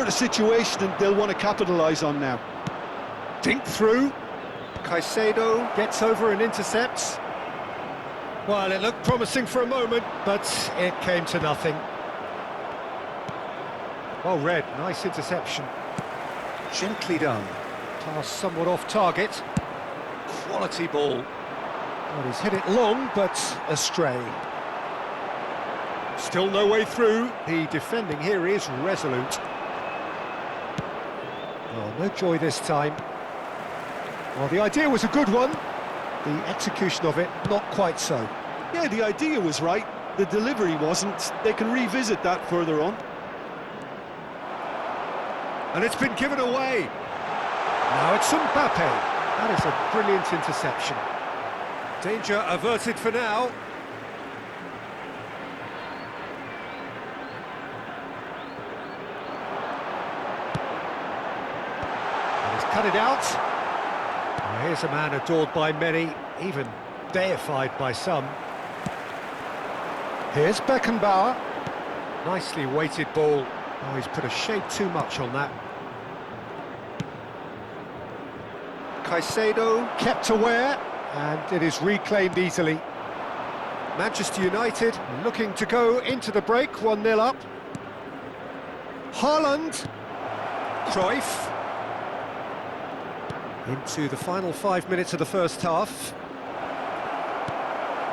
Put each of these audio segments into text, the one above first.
The situation and they'll want to capitalise on now. Dink through. Caicedo gets over and intercepts. Well, it looked promising for a moment, but it came to nothing. Well read, nice interception. Gently done. Pass somewhat off target. Quality ball. Well, he's hit it long, but astray. Still no way through. The defending here is resolute. Oh, no joy this time. Well, the idea was a good one. The execution of it, not quite so. Yeah, the idea was right. The delivery wasn't. They can revisit that further on. And it's been given away. Now it's Mbappe. That is a brilliant interception. Danger averted for now. And he's cut it out. Well, here's a man adored by many, even deified by some. Here's Beckenbauer. Nicely weighted ball. Oh, he's put a shade too much on that. Caicedo kept aware, and it is reclaimed easily. Manchester United looking to go into the break, 1-0 up. Haaland. Cruyff. Into the final 5 minutes of the first half.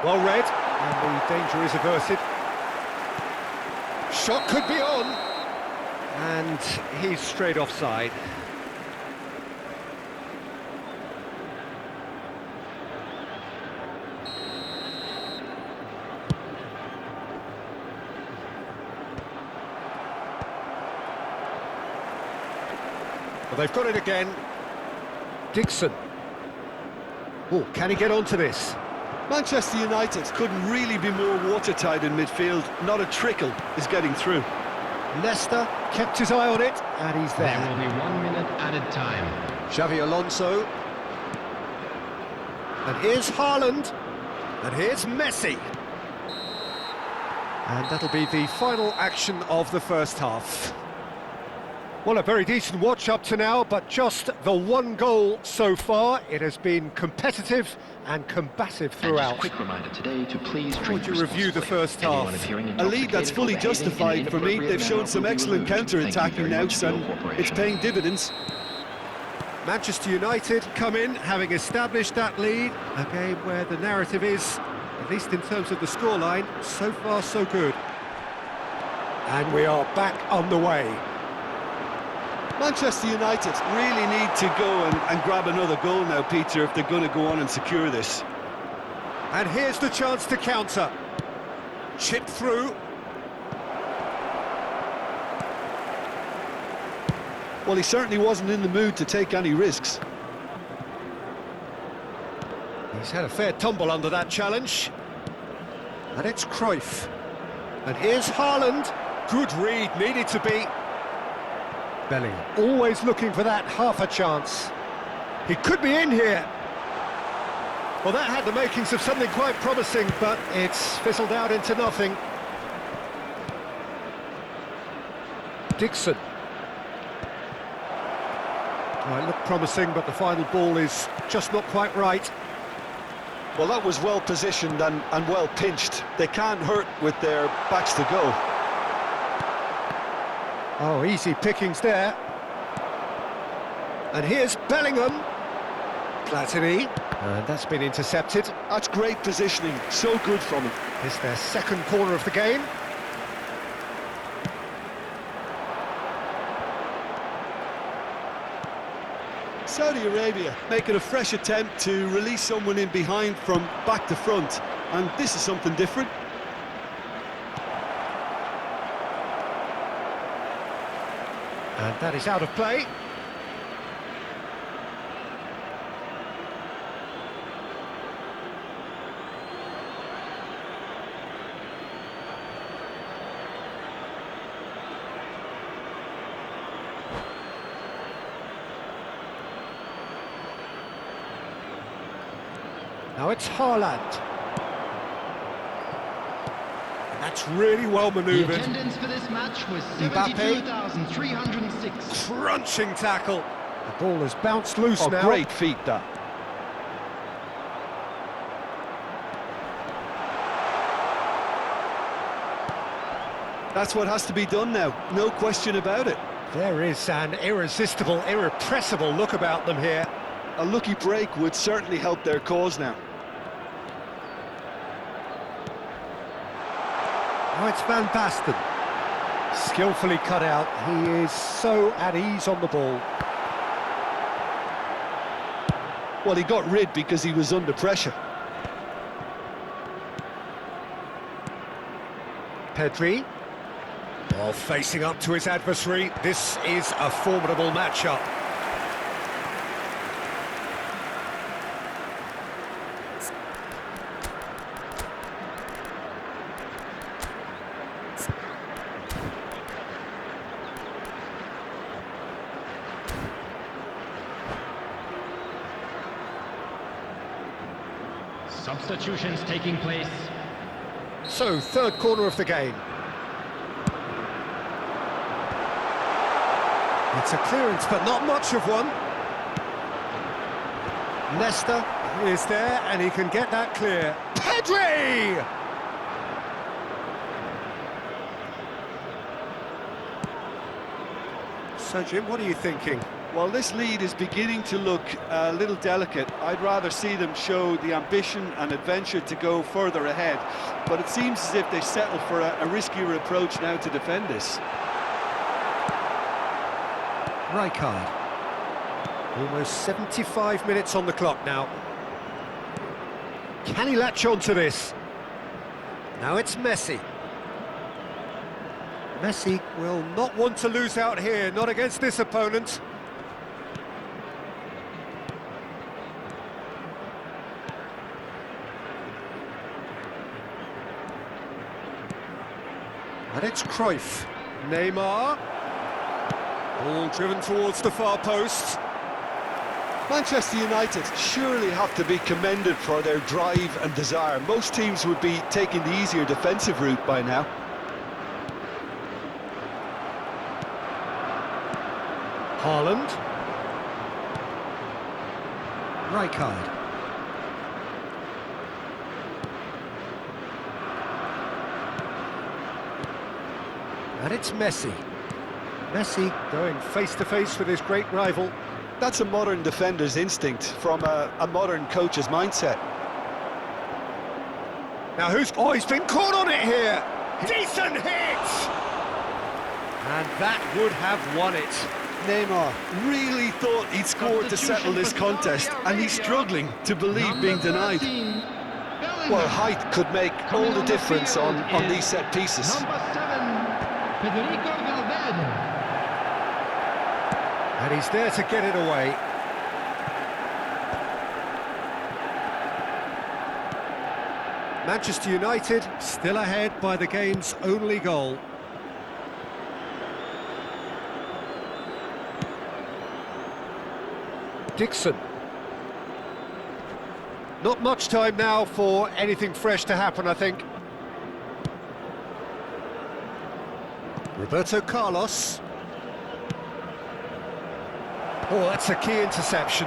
Well read, and the danger is averted. Shot could be on, and he's straight offside. Well, they've got it again. Dixon. Oh, can he get onto this? Manchester United couldn't really be more watertight in midfield. Not a trickle is getting through. Leicester kept his eye on it, and he's there. There will be 1 minute added time. Xavi Alonso. And here's Haaland. And here's Messi. And that'll be the final action of the first half. Well, a very decent watch up to now, but just the one goal so far. It has been competitive and combative And just throughout. a quick reminder today to please How drink would you review the responsibly. first half? Anyone appearing A lead that's intoxicated fully or behaving in an justified for me. inappropriate They've shown manner some will be excellent removed. Thank you counter-attacking very now, much for your and cooperation. it's paying dividends. Manchester United come in, having established that lead. A game where the narrative is, at least in terms of the scoreline, so far so good. And we are back on the way. Manchester United really need to go and grab another goal now, Peter, if they're going to go on and secure this. And here's the chance to counter. Chip through. Well, he certainly wasn't in the mood to take any risks. He's had a fair tumble under that challenge. And it's Cruyff. And here's Haaland. Good read, needed to be. Bellingham, always looking for that half a chance. He could be in here. Well, that had the makings of something quite promising, but it's fizzled out into nothing. Dixon. Oh, it looked promising, but the final ball is just not quite right. Well, that was well positioned and well pinched. They can't hurt with their backs to go. Oh, easy pickings there. And here's Bellingham. Platini. And that's been intercepted. That's great positioning, so good from him. It's their second corner of the game. Saudi Arabia making a fresh attempt to release someone in behind from back to front, and this is something different. And that is out of play. Now it's Haaland. That That's really well The manoeuvred. attendance for this match was Mbappe. 72,306. Crunching tackle. The ball has bounced loose Oh, now. great feat, that. That's what has to be done now, no question about it. There is an irresistible, irrepressible look about them here. A lucky break would certainly help their cause now. Now it's Van Basten. Skillfully cut out. He is so at ease on the ball. Well, he got rid because he was under pressure. Pedri. Ball facing up to his adversary. This is a formidable matchup. Substitutions taking place. So, third corner of the game. It's a clearance, but not much of one. Nesta is there, and he can get that clear. Pedri! So, Jim, what are you thinking? Well, this lead is beginning to look a little delicate. I'd rather see them show the ambition and adventure to go further ahead. But it seems as if they settle for a riskier approach now to defend this. Rijkaard. Almost 75 minutes on the clock now. Can he latch on to this? Now it's Messi. Messi will not want to lose out here, not against this opponent. And it's Cruyff. Neymar. Ball driven towards the far post. Manchester United surely have to be commended for their drive and desire. Most teams would be taking the easier defensive route by now. Haaland. Rijkaard. And it's Messi. Messi going face-to-face with his great rival. That's a modern defender's instinct from a modern coach's mindset. Now he's been caught on it here. Decent hit! And that would have won it. Neymar really thought he'd scored to settle this contest, and he's struggling to believe being denied. Well, height could make all the difference on these set pieces. Number 7, Federico Valverde. And he's there to get it away. Manchester United still ahead by the game's only goal. Dixon. Not much time now for anything fresh to happen, I think. Roberto Carlos. Oh, that's a key interception.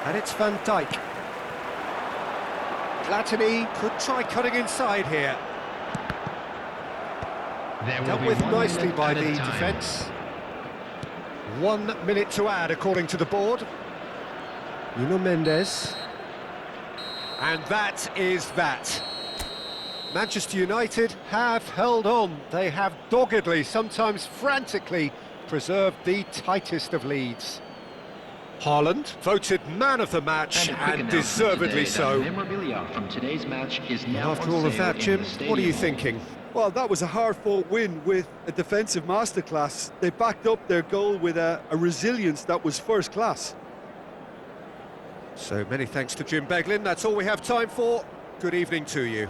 And it's Van Dijk. Platini could try cutting inside here. There will Dealt be with 1 nicely minute by added the time. defence. 1 minute to add, according to the board. Nuno Mendes. And that is that. Manchester United have held on. They have doggedly, sometimes frantically, preserved the tightest of leads. Haaland, voted man of the match, And a quick and announcement deservedly today that so. Memorabilia from today's match is now After on all of sale that, in Jim, the what are you stadium. thinking? Well, that was a hard-fought win with a defensive masterclass. They backed up their goal with a resilience that was first class. So many thanks to Jim Beglin. That's all we have time for. Good evening to you.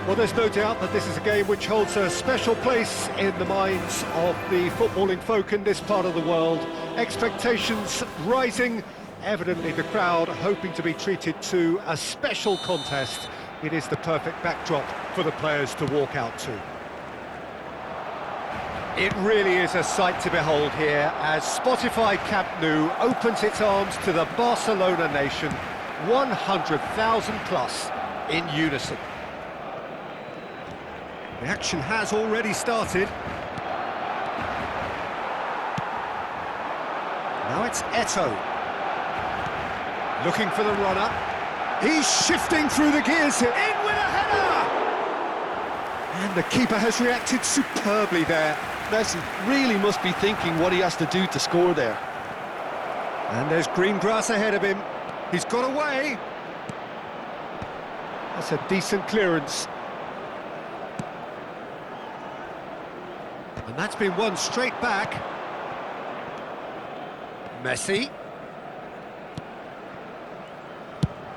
Well, there's no doubt that this is a game which holds a special place in the minds of the footballing folk in this part of the world. Expectations rising, evidently the crowd hoping to be treated to a special contest. It is the perfect backdrop for the players to walk out to. It really is a sight to behold here as Spotify Camp Nou opens its arms to the Barcelona nation, 100,000 plus in unison. The action has already started. Now it's Eto'o. Looking for the runner. He's shifting through the gears here. In with a header! And the keeper has reacted superbly there. Messi really must be thinking what he has to do to score there. And there's green grass ahead of him. He's got away. That's a decent clearance. And that's been won straight back. Messi.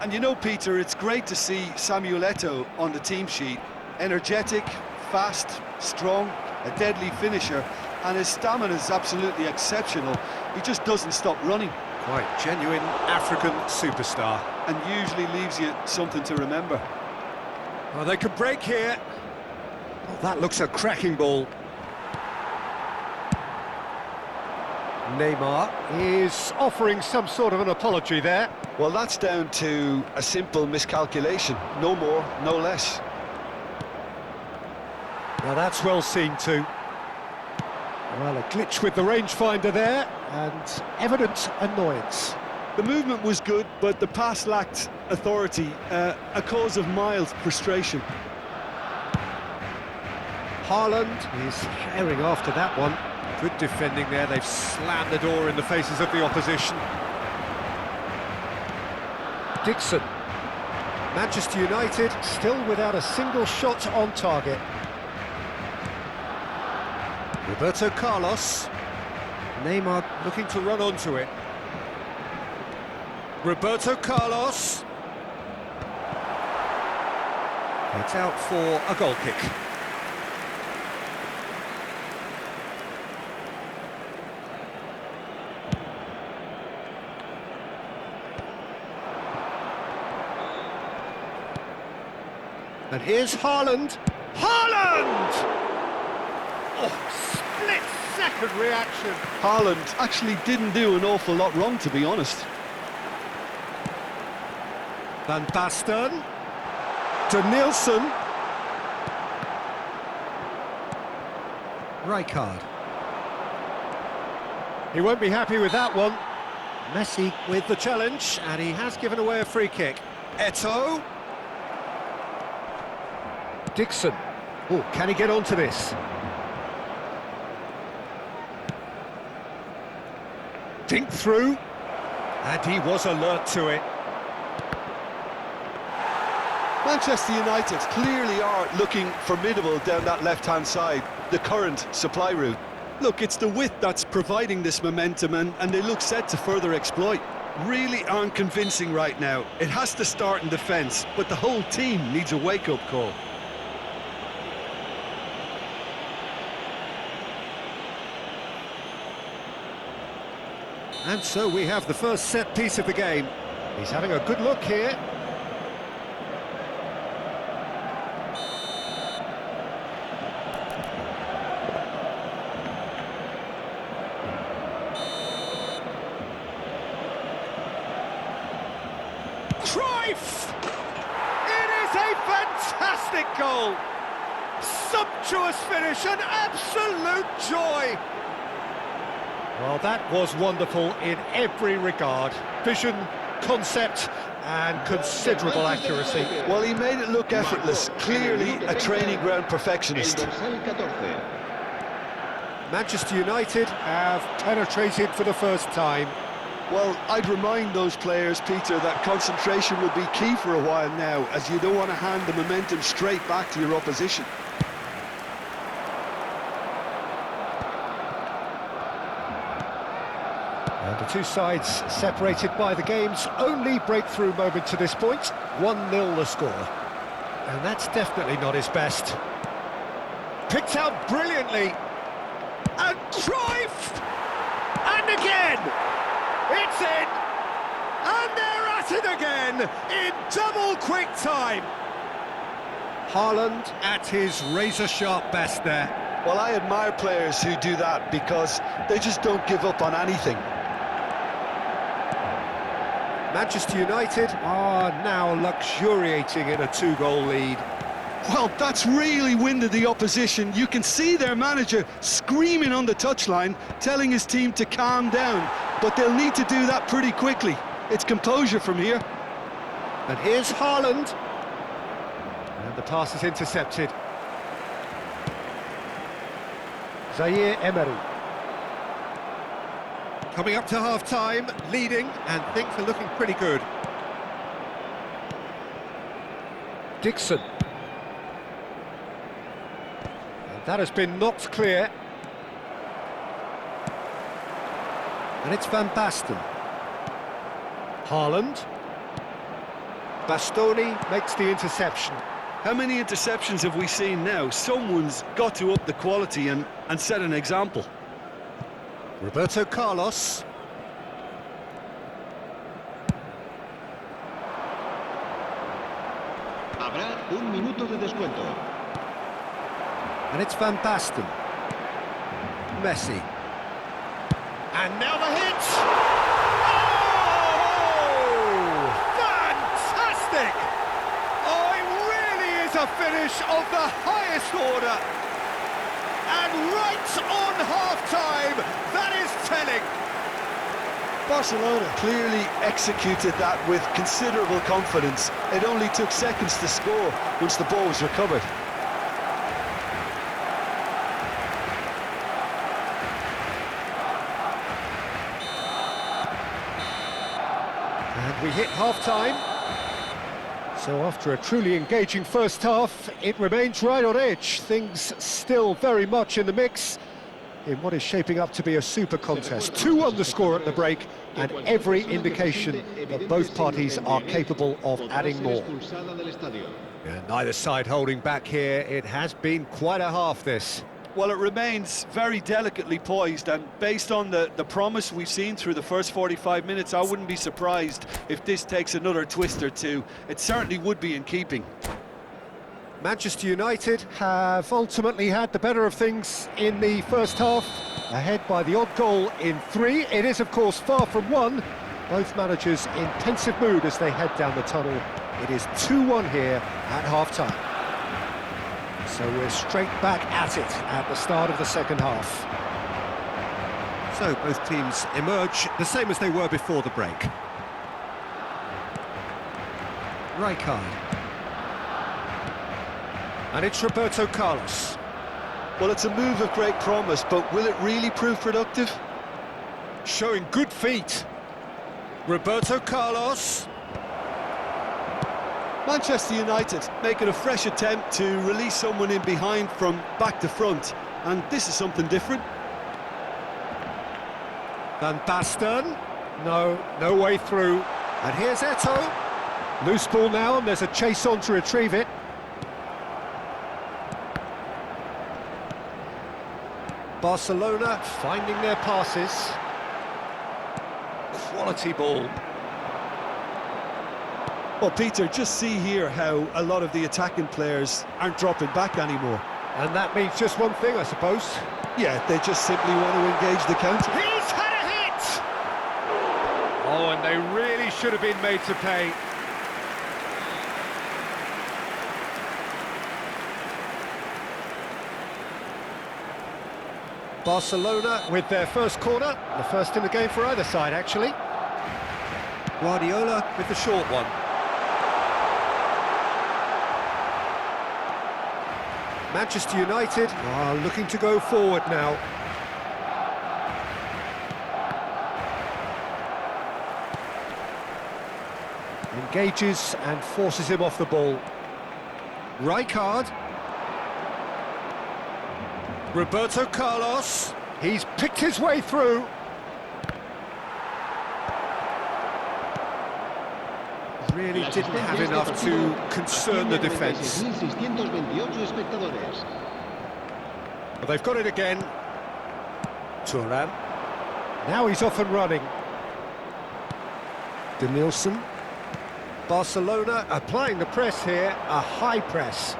And you know, Peter, it's great to see Samuel Eto'o on the team sheet. Energetic, fast, strong, a deadly finisher, and his stamina is absolutely exceptional. He just doesn't stop running. Quite genuine African superstar. And usually leaves you something to remember. Well, they could break here. Oh, that looks a cracking ball. Neymar is offering some sort of an apology there. Well, that's down to a simple miscalculation. No more, no less. Now that's well seen too. Well, a glitch with the rangefinder there, and evident annoyance. The movement was good, but the pass lacked authority, a cause of mild frustration. Haaland is herring after that one. Good defending there, they've slammed the door in the faces of the opposition. Dixon. Manchester United still without a single shot on target. Roberto Carlos. Neymar looking to run onto it. Roberto Carlos. It's out for a goal kick. And here's Haaland. Haaland! Oh, split-second reaction. Haaland actually didn't do an awful lot wrong, to be honest. Van Basten. Denilson. Rijkaard. He won't be happy with that one. Messi with the challenge, and he has given away a free kick. Eto'o. Dixon. Oh, can he get onto this? Dink through. And he was alert to it. Manchester United clearly are looking formidable down that left-hand side, the current supply route. Look, it's the width that's providing this momentum, and they look set to further exploit. Really aren't convincing right now. It has to start in defence, but the whole team needs a wake-up call. And so we have the first set piece of the game. He's having a good look here. Cruyff! It is a fantastic goal! Sumptuous finish, an absolute joy! Well, that was wonderful in every regard. Vision, concept, and considerable accuracy. Well, he made it look effortless. Clearly a training ground perfectionist. Manchester United have penetrated for the first time. Well, I'd remind those players, Peter, that concentration will be key for a while now, as you don't want to hand the momentum straight back to your opposition. And the two sides separated by the game's only breakthrough moment to this point. 1-0 the score. And that's definitely not his best. Picked out brilliantly. And Cruyff! And again! It's in! And they're at it again in double quick time. Haaland at his razor-sharp best there. Well, I admire players who do that because they just don't give up on anything. Manchester United are now luxuriating in a 2-goal lead. Well, that's really winded the opposition. You can see their manager screaming on the touchline, telling his team to calm down. But they'll need to do that pretty quickly. It's composure from here. And here's Haaland. And the pass is intercepted. Zaire Emery. Coming up to half-time, leading, and things are looking pretty good. Dixon. And that has been knocked clear. And it's Van Basten. Haaland. Bastoni makes the interception. How many interceptions have we seen now? Someone's got to up the quality and set an example. Roberto Carlos. Habrá un minuto de descuento. And it's Van Basten. Messi. And now the hit! Oh! Fantastic! Oh, it really is a finish of the highest order. And right on half-time, that is telling. Barcelona clearly executed that with considerable confidence. It only took seconds to score once the ball was recovered. And we hit half-time. So after a truly engaging first half, it remains right on edge. Things still very much in the mix in what is shaping up to be a super contest. 2-1 the score at the break, and every indication that both parties are capable of adding more. Yeah, neither side holding back here. It has been quite a half, this. Well, it remains very delicately poised, and based on the promise we've seen through the first 45 minutes, I wouldn't be surprised if this takes another twist or two. It certainly would be in keeping. Manchester United have ultimately had the better of things in the first half, ahead by the odd goal in 3. It is, of course, far from 1. Both managers in pensive mood as they head down the tunnel. It is 2-1 here at half-time. So we're straight back at it at the start of the second half. So both teams emerge the same as they were before the break. Rijkaard. And it's Roberto Carlos. Well, it's a move of great promise, but will it really prove productive? Showing good feet. Roberto Carlos. Manchester United making a fresh attempt to release someone in behind from back to front, and this is something different. Van Basten. No way through. And here's Eto'o. Loose ball now, and there's a chase on to retrieve it. Barcelona finding their passes. Quality ball. Well, Peter, just see here how a lot of the attacking players aren't dropping back anymore. And that means just one thing, I suppose. Yeah, they just simply want to engage the counter. He's had a hit! Oh, and they really should have been made to pay. Barcelona with their first corner, the first in the game for either side, actually. Guardiola with the short one. Manchester United are looking to go forward now. Engages and forces him off the ball. Rijkaard. Roberto Carlos. He's picked his way through. Really La didn't have asistencia a enough este to partido concern the asciende a defence. 96.628 espectadores. Well, they've got it again. Thuram. Now he's off and running. Denilson. Barcelona applying the press here, a high press.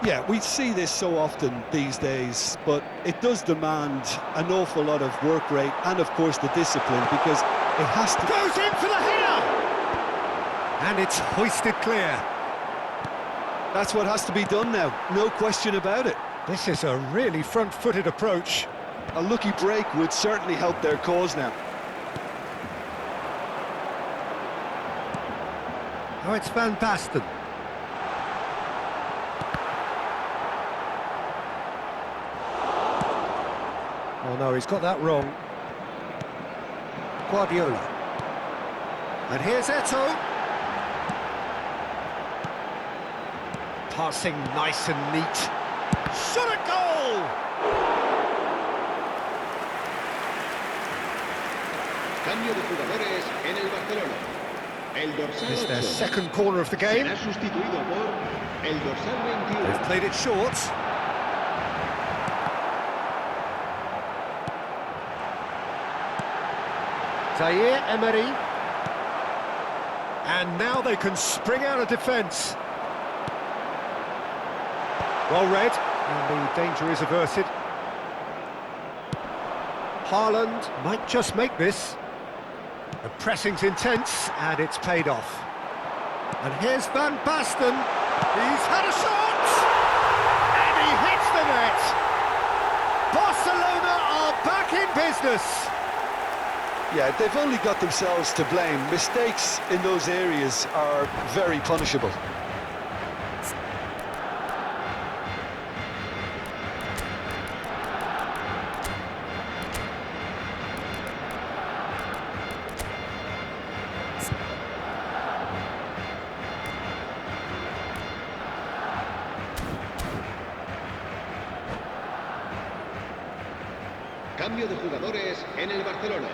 Yeah, we see this so often these days, but it does demand an awful lot of work rate and, of course, the discipline, because it has to... Goes in for the header! And it's hoisted clear. That's what has to be done now, no question about it. This is a really front-footed approach. A lucky break would certainly help their cause now. Oh, it's Van Basten. Oh no, he's got that wrong. Guardiola. And here's Eto'o. Passing nice and neat. Shot a goal! Cambio de jugadores en el Barcelona. El dorsal It's their 8 second corner of the game. será sustituido por el dorsal 21. They've played it short. Zaire Emery. And now they can spring out of defence. Well read, and the danger is averted. Haaland might just make this. The pressing's intense, and it's paid off. And here's Van Basten. He's had a shot! And he hits the net! Barcelona are back in business! Yeah, they've only got themselves to blame. Mistakes in those areas are very punishable. Cambio de jugadores en el Barcelona.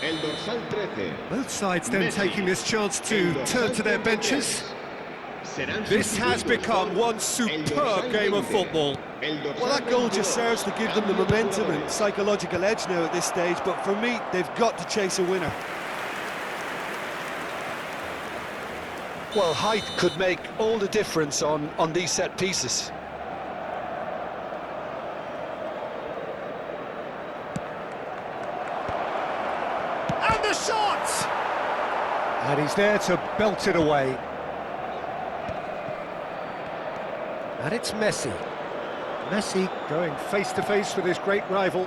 El dorsal 13. Both sides then Messi. taking this chance El to dorsal turn to their 33. benches. Serán This has sustituidos become por one el superb dorsal game of 20. football. El dorsal Well, that goal just 22. serves to give them the Cambio de momentum and jugadores. psychological edge now at this stage, but for me, they've got to chase a winner. Well, height could make all the difference on these set pieces. And the shot! And he's there to belt it away. And it's Messi. Messi going face-to-face with his great rival.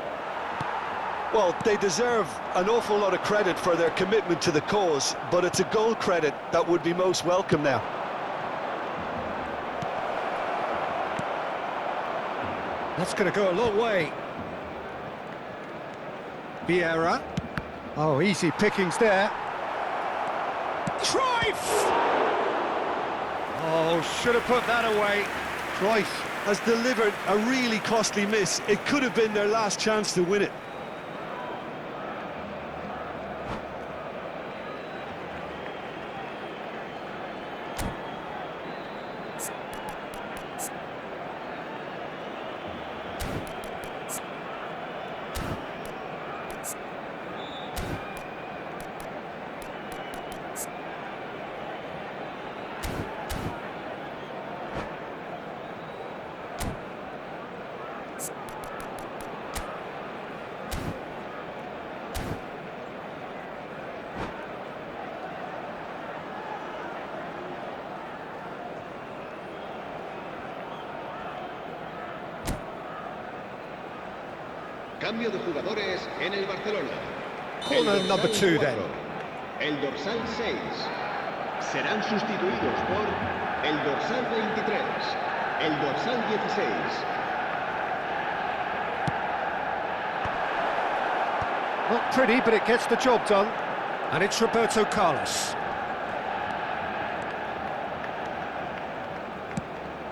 Well, they deserve an awful lot of credit for their commitment to the cause, but it's a goal credit that would be most welcome now. That's going to go a long way. Vieira. Oh, easy pickings there. Cruyff! Oh, should have put that away. Cruyff has delivered a really costly miss. It could have been their last chance to win it. Cambio de jugadores en el Barcelona. Corner El number dorsal 2 then. 4. El dorsal 6. Serán sustituidos por el dorsal 23. El dorsal 16. Not pretty, but it gets the job done. And it's Roberto Carlos.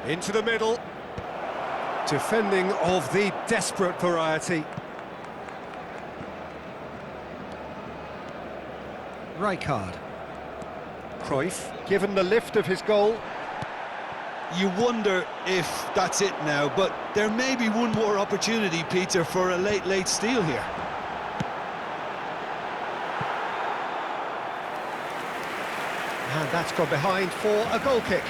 Into the middle. Defending of the desperate variety. Rijkaard. Cruyff, given the lift of his goal. You wonder if that's it now, but there may be one more opportunity, Peter, for a late steal here. And that's gone behind for a goal kick.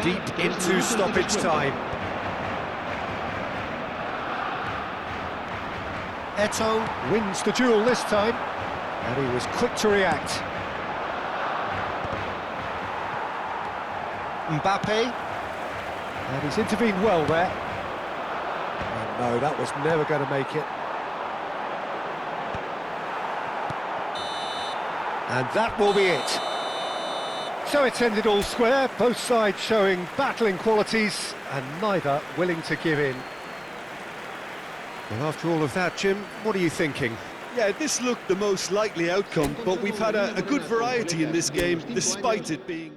Deep into stoppage time. Eto'o wins the duel this time, and he was quick to react. Mbappe, and he's intervened well there. And no, that was never going to make it. And that will be it. So it's ended all square, both sides showing battling qualities and neither willing to give in. Well, after all of that, Jim, what are you thinking? Yeah, this looked the most likely outcome, but we've had a good variety in this game, despite it being...